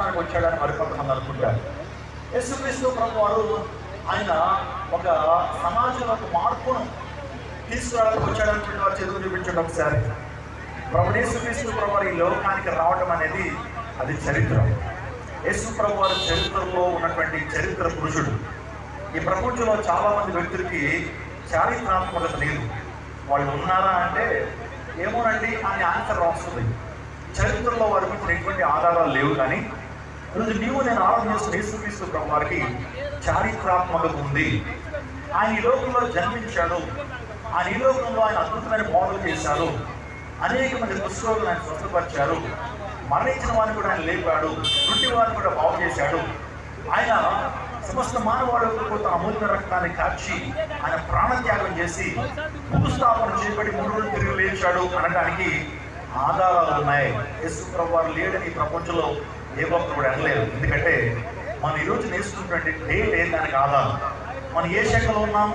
లోకానికి వచ్చాడని మరికొంతమంది అనుకుంటారు. యేసుక్రీస్తు ప్రభు వారు ఆయన ఒక సమాజంలో ఒక మార్పును తీసుకురావడానికి వచ్చాడని వారు చదువు చూపించండి ఒకసారి. ప్రభు యేసుక్రీస్తు ప్రభు వారు ఈ లోకానికి రావడం అనేది అది చరిత్ర. యేసు ప్రభు వారి చరిత్రలో ఉన్నటువంటి చరిత్ర పురుషుడు. ఈ ప్రపంచంలో చాలామంది వ్యక్తులకి చారిత్రాత్మకత లేదు. వాళ్ళు ఉన్నారా అంటే ఏమోనండి అని ఆన్సర్ వస్తుంది. చరిత్రలో వారి గురించి ఎటువంటి ఆధారాలు లేవు. కానీ ఈరోజు నేను ఆలోచన చేస్తున్న యేసుక్రీస్తు ప్రభు వారికి చారిత్రాత్మకత ఉంది. ఆయన ఈ లోకంలో జన్మించాడు. ఆయన ఈ లోకంలో ఆయన అద్భుతమైన బోధలు చేశారు. అనేక మంది కుష్ఠరోగులను ఆయన స్వస్థపరిచారు. మరణించిన వారిని కూడా ఆయన లేపాడు. గుడ్డి వారిని కూడా బాగు చేశాడు. ఆయన సమస్త మానవాళులకు తన అమూల్య రక్తాన్ని కార్చి ఆయన ప్రాణత్యాగం చేసి భూస్థాపన చేయబడి 3 రోజులు తిరిగి లేచాడు అనడానికి ఆధారాలు ఉన్నాయి. యేసు ప్రభు వారు లేడని ప్రపంచంలో ఏ భక్తుడు కూడా అనలేదు. ఎందుకంటే మనం ఈరోజు నేర్చుకున్నటువంటి డేట్ దానికి ఆధారం. మనం ఏ శకలో ఉన్నాం?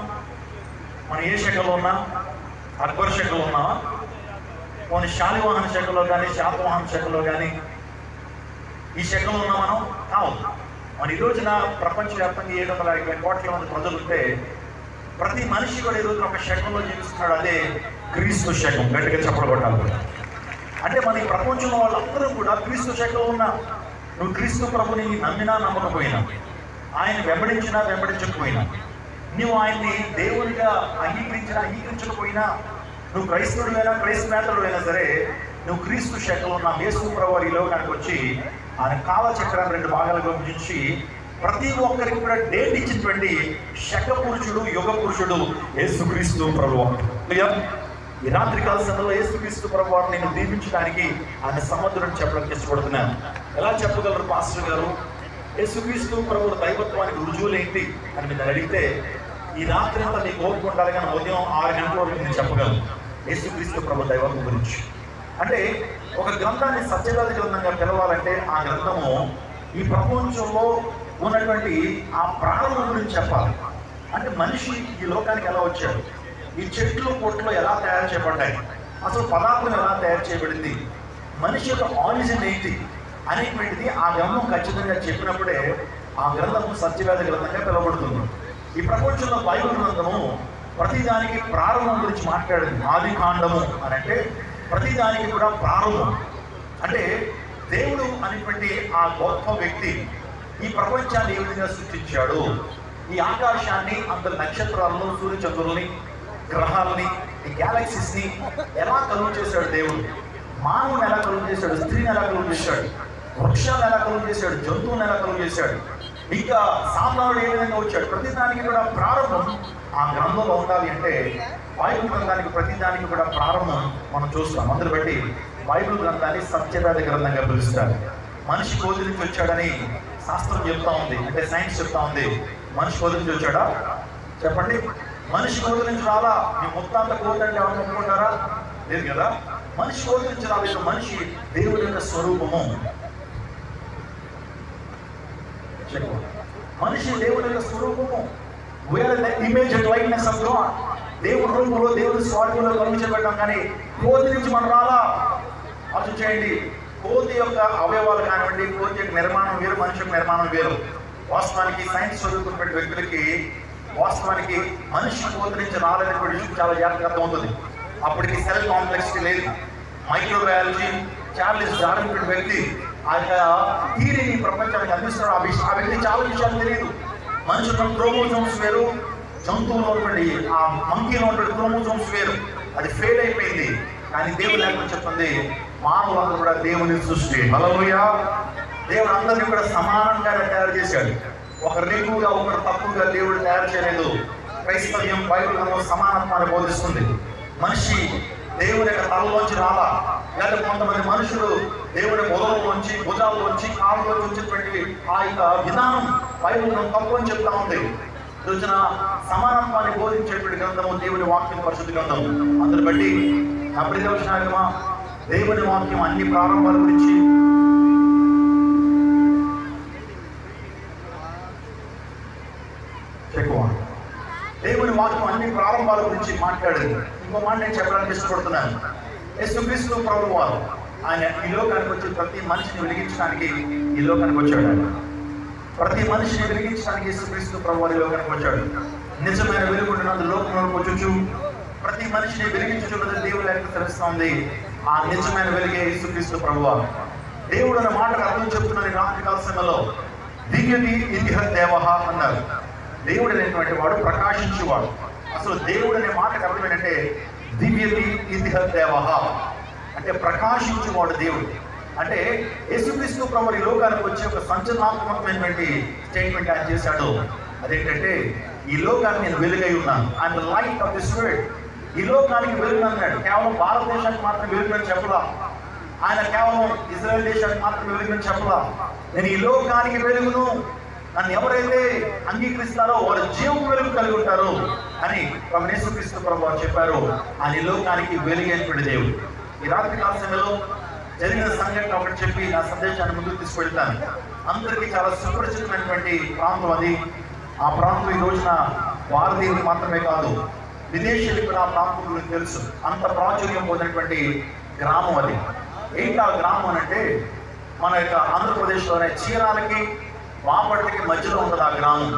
అక్బర్ శకలో ఉన్నామా? కొన్ని శాలివాహన శకలో కానీ శాతవాహన శకలో కానీ ఈ శకలో ఉన్నాం మనం కావు. మన ఈ రోజున ప్రపంచవ్యాప్తంగా 750 కోట్ల మంది ప్రజలు ఉంటే ప్రతి మనిషి కూడా ఈ రోజున ఒక శకంలో జీవిస్తున్నాడు. అదే క్రీస్తు శకం. గట్టిగా చప్పట్లు కొట్టాలి. అంటే మన ఈ ప్రపంచంలో వాళ్ళందరూ కూడా క్రీస్తు శకంలో ఉన్నా. నువ్వు క్రీస్తు ప్రభుని నమ్మినా నమ్మకపోయినా, ఆయన వెంబడించినా వెంబడించకపోయినా, నువ్వు ఆయన్ని దేవునిగా అంగీకరించినా అంగీకరించకపోయినా, నువ్వు క్రైస్తవుడివైనా క్రైస్తవేతరుడైనా సరే నువ్వు క్రీస్తు శకంలో ఉన్న యేసు ప్రభు ఈ లోకానికి వచ్చి ఆయన కాలచక్రాన్ని 2 భాగాలుగా విభజించి ప్రతి ఒక్కరికి కూడా డేట్ ఇచ్చినటువంటి శక పురుషుడు, యుగ పురుషుడు యేసుక్రీస్తు ప్రభువు. ఈ రాత్రికాల సమయంలో యేసుక్రీస్తు ప్రభు వారిని నేను దీవించడానికి ఆయన సముద్రం చెప్పడానికి ఇష్టపడుతున్నాను. ఎలా చెప్పగలరు పాస్టర్ గారు? యేసుక్రీస్తు ప్రభు దైవత్వానికి రుజువులు ఏంటి అని మీరు అడిగితే ఈ రాత్రి అంతా నీకు ఓపిక ఉండాలి. కానీ ఉదయం 6 గంటల వరకు నేను చెప్పగలను యేసుక్రీస్తు ప్రభు దైవత్వం గురించి. అంటే ఒక గ్రంథాన్ని సత్యవేద గ్రంథంగా పిలవాలంటే ఆ గ్రంథము ఈ ప్రపంచంలో ఉన్నటువంటి ఆ ప్రాణుల గురించి చెప్పాలి. అంటే మనిషి ఈ లోకానికి ఎలా వచ్చాడు, ఈ చెట్లు పొట్లు ఎలా తయారు చేయబడ్డాయి, అసలు పదార్థం ఎలా తయారు చేయబడింది, మనిషి యొక్క ఆరిజిన్ ఏంటి అనేటువంటిది ఆ గ్రంథం ఖచ్చితంగా చెప్పినప్పుడే ఆ గ్రంథము సత్యవేద గ్రంథంగా పిలువబడుతుంది. ఈ ప్రపంచంలో బైబిల్ గ్రంథము ప్రతిదానికి ప్రారంభం గురించి మాట్లాడింది. ఆది కాండము అని అంటే ప్రతిదానికి కూడా ప్రారంభం. అంటే దేవుడు అనేటువంటి ఆ గొప్ప వ్యక్తి ఈ ప్రపంచాన్ని ఏ విధంగా సృష్టించాడు, ఈ ఆకాశాన్ని, అంత నక్షత్రాలను, సూర్యచంద్రుల్ని, గ్రహాలని, ఈ గ్యాలక్సీస్ని ఎలా కలుగు చేశాడు దేవుడు, మానవుని ఎలా కలుగు చేశాడు, స్త్రీని ఎలా కలుగు చేశాడు, వృక్షాలను ఎలా కలుగు చేశాడు, జంతువులను ఎలా కలుగు చేశాడు, ఇంకా సాతానుడు ఏ విధంగా వచ్చాడు, ప్రతిదానికి కూడా ప్రారంభం ఆ గ్రంథంలో ఉండాలి. అంటే బైబిల్ గ్రంథానికి ప్రతిదానికి కూడా ప్రారంభం మనం చూస్తాం. అందుని బట్టి బైబిల్ గ్రంథాన్ని సత్యవేద గ్రంథంగా పిలుస్తారు. మనిషి కోతి నుంచి వచ్చాడని శాస్త్రం చెప్తా ఉంది, అంటే సైన్స్ చెప్తా ఉంది. మనిషి కోతి నుంచి వచ్చాడా? చెప్పండి. మనిషి కోతి నుంచి రాలా. మీ మొత్తాంత కోతి అంటే ఎవరు ఒప్పుకుంటారా? లేదు కదా. మనిషి కోతి నుంచి రాలేదు. మనిషి దేవుడి యొక్క స్వరూపము. మనిషి దేవుడి యొక్క స్వరూపము. We are the image and likeness of God. దేవుడి రూపంలో, దేవుడి స్వార్థంలో కలుగుచేయబడ్డాం. కానీ కోతి నుంచి మనం రాలా. ఆలోచన చేయండి. కోతి యొక్క అవయవాలు కానివ్వండి, కోతి యొక్క నిర్మాణం వేరు, మనిషి యొక్క నిర్మాణం వేరు. వాస్తవానికి సైన్స్ చదువుకున్న వ్యక్తులకి వాస్తవానికి మనిషి కోతి నుంచి రాలేనటువంటి విషయం చాలా జాగ్రత్తగా అర్థమవుతుంది. అప్పటికి సెల్ కాంప్లెక్సిటీ లేదు. మైక్రోబయాలజీ చార్లెస్ డార్విన్ వ్యక్తి ఆ యొక్క థియరీని ప్రపంచానికి అందిస్తున్నాడు. ఆ వ్యక్తి చాలా విషయాలు తెలియదు. మనుషుల క్రోమోజోమ్స్ వేరు, జంతువులో ఉన్నటువంటి ఆ మంకీలో ఉన్నటువంటి క్రోమోజోమ్స్ వేరు. అది ఫెయిల్ అయిపోయింది. కానీ దేవుడు లేకుండా చెప్తుంది మానవులందరూ కూడా దేవుని సృష్టి. హల్లెలూయా. దేవుడు అందరినీ కూడా సమానంగానే తయారు చేశాడు. ఒకరు ఎక్కువగా ఒకరు తక్కువగా దేవుడు తయారు చేయలేదు. క్రైస్తవ్యం బైబిల్ సమానత్వాన్ని బోధిస్తుంది. మనిషి దేవుని యొక్క తలలోంచి రాలా. లేదా కొంతమంది మనుషులు దేవుడి మొదలలోంచి, భుజాల్లోంచి, కాళ్ళలోంచి వచ్చినటువంటి ఆ యొక్క విధానం బైబిల్ తప్పు అని చెప్తా ఉంది. రోజున సమానత్వాన్ని బోధించేటువంటి గ్రంథము దేవుని వాక్యం, పరిశుద్ధ గ్రంథం. అందుని బట్టి నా ప్రియదర్శనాగమా, దేవుని వాక్యం అన్ని ప్రారంభాల గురించి దేవుని వాక్యం అన్ని ప్రారంభాల గురించి మాట్లాడింది. ఇంకో మాట నేను చెప్పడానికి ఇష్టపడుతున్నాను. యేసుక్రీస్తు ప్రభువు వారు ఆయన ఈ లోకానికి వచ్చి ప్రతి మనిషిని వెలిగించడానికి ఈ లోకానికి వచ్చాడు. ఆయన ప్రతి మనిషిని వెలిగించడానికి యేసుక్రీస్తు ప్రభువు ఈ లోకానికి వచ్చాడు. నిజమైన వెలుగుంటున్నది లోకంలోకి వచ్చుచు ప్రతి మనిషిని వెలిగించుచున్నది దేవుడు లేఖనం తెలుస్తోంది. ఆ నిజమైన వెలుగే యేసుక్రీస్తు ప్రభువు. దేవుడు అనే మాటకు అర్థం చెప్తున్నది రాత్రికాల సమయంలో దివ్యతి ఇతిహ దేవః అన్నారు. దేవుడు అనేటువంటి వాడు ప్రకాశించేవాడు. అసలు దేవుడు అనే మాటకు అర్థం ఏంటంటే దివ్యతి ఇతిహ దేవః అంటే ప్రకాశించేవాడు దేవుడు. అంటే యేసుక్రీస్తు ప్రభువు ఈ లోకానికి వచ్చి ఒక సంచలనాత్మకమైనటువంటి స్టేట్మెంట్ ఆయన చేశాడు. అదేంటంటే ఈ లోకానికి నేను వెలుగై ఉన్నాను. I'm the light of this world. ఈ లోకానికి వెలుగు అన్నాడు. కేవలం భారతదేశానికి మాత్రం వెలుగుని చెప్పలా. ఆయన కేవలం ఇజ్రాయెల్ దేశానికి మాత్రం వెలుగుని చెప్పలా. నేను ఈ లోకానికి వెలుగును, నన్ను ఎవరైతే అంగీకరిస్తారో వారు జీవం వెలుగు కలిగి ఉంటారు అని ప్రభు యేసుక్రీస్తు ప్రభువు చెప్పారు. ఆయన ఈ లోకానికి వెలుగైనటువంటి దేవుడు. ఈ రాత్రి కాల సమయంలో జరిగిన సంఘటన ఒకటి చెప్పి నా సందేశాన్ని ముందుకు తీసుకెళ్తాను. అందరికీ చాలా సుపరిచితమైనటువంటి ప్రాంతం అది. ఆ ప్రాంతం ఈ రోజున భారతీయులు మాత్రమే కాదు, విదేశీయులకు కూడా ఆ ప్రాంతం గురించి తెలుసు. అంత ప్రాచుర్యం పొందినటువంటి గ్రామం అది. ఏంటి ఆ గ్రామం అంటే మన యొక్క ఆంధ్రప్రదేశ్లోనే చీరాలకి బాపట్లకి మధ్యలో ఉంటుంది ఆ గ్రామం.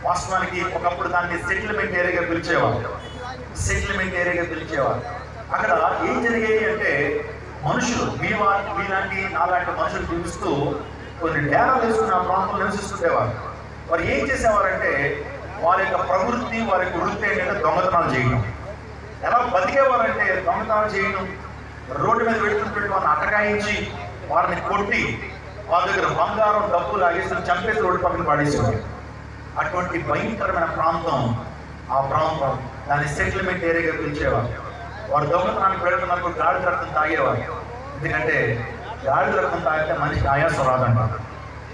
వాస్తవానికి ఒకప్పుడు దాన్ని సెటిల్మెంట్ ఏరియాగా పిలిచేవారు. అక్కడ ఏం జరిగేది అంటే మనుషులు మీలాంటి నాలాంటి మనుషులు జీవిస్తూ కొన్ని డేరాలు వేసుకుని ఆ ప్రాంతంలో నివసిస్తుండేవారు. వారు ఏం చేసేవారంటే వారి యొక్క ప్రవృత్తి, వారి యొక్క వృత్తి ఏంటంటే దొంగతనాలు చేయడం. ఎలా బతికేవారంటే దొంగతనాలు చేయడం, రోడ్డు మీద వెళ్తున్నటువంటి వారిని అటకాయించి వారిని కొట్టి వాళ్ళ దగ్గర బంగారం డబ్బు లాగేసి చంపేసి రోడ్డు పక్కన పడేసేవారు. అటువంటి భయంకరమైన ప్రాంతం ఆ ప్రాంతం. దాన్ని సెటిల్మెంట్ ఏరియాగా పిలిచేవారు. వారు దొంగతనానికి వెళ్తున్నప్పుడు గాడిద రక్తం తాగేవారు. ఎందుకంటే గాడిద రక్తం తాగితే మనిషికి ఆయాసం రాదంటారు.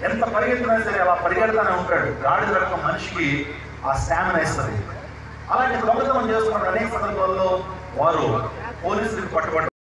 ఎంత పరిగెత్తినా సరే అలా పరిగెడతానే ఉంటాడు. గాడిద రక్తం మనిషికి ఆ స్టామినా ఇస్తుంది. అలాంటి దొంగతనం చేస్తున్నప్పుడు అనేక సందర్భాల్లో వారు పోలీసులకు పట్టుబడ్డారు.